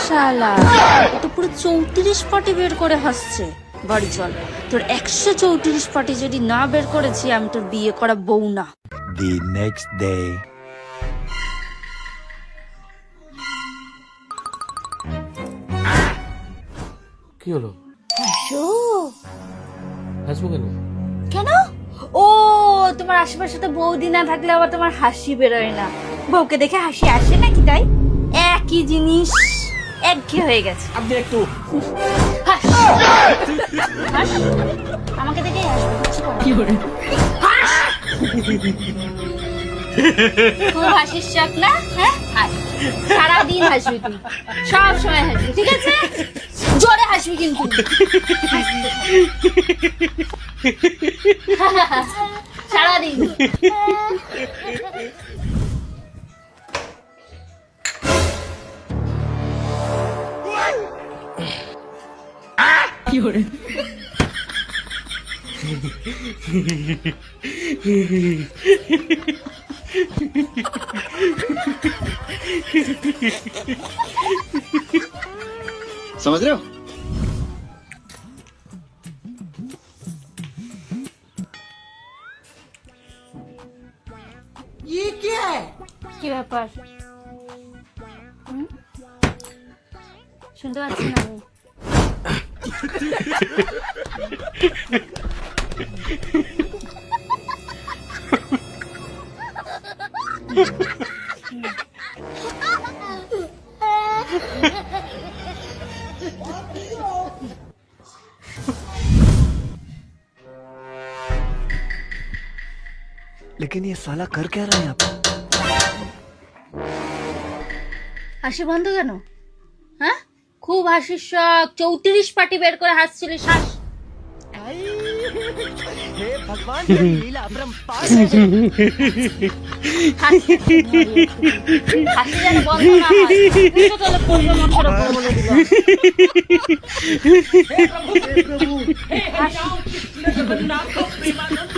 শালা তো পুরো 34 পাটি বের করে হাসছে। বাড়ি চল, তোর 134 পাটি যদি না বের করেছি আমি তোর বিয়ে করা বউ না। The next day. কি হলো? হাসো হাসবো কেন? কেন? ও তোমার আশেপাশে তো বৌদি না থাকলে আবার তোমার হাসি বেরোয় না। বউকে দেখে হাসি আসে নাকি? তাই একই জিনিস একঘেয়ে হয়ে গেছে। আপনি একটু হাস। হাস। আমাকে দেখে হাসবে কিছু করে। কি করে? হাস। খুব হাসিস চাক না? হ্যাঁ হাস, সারাদিন হাসবি তুই, সব সময় হাসবি, ঠিক আছে? জোরে হাসবি কিন্তু। সারাদিন কি করে? समझ रहे हो? ये क्या है? কি ব্যাপার? শুনতে পাচ্ছি না আমি। लेकिन ये साला कर क्या रहा है यहाँ पे? হাসি বন্ধ কেন? হ্যাঁ, খুব হাসির শখ, 34 পাটি বের করে হাসছিলিস। হাস। हे भगवान तेरी लीला अपरंपार है। হাসি যেন বন্ধ না হয়। তুই তো তাহলে পড়বে মন্ত্র বলে দিল। हे प्रभु हे हरिराम कृष्ण जगन्नाथ प्रेमानंद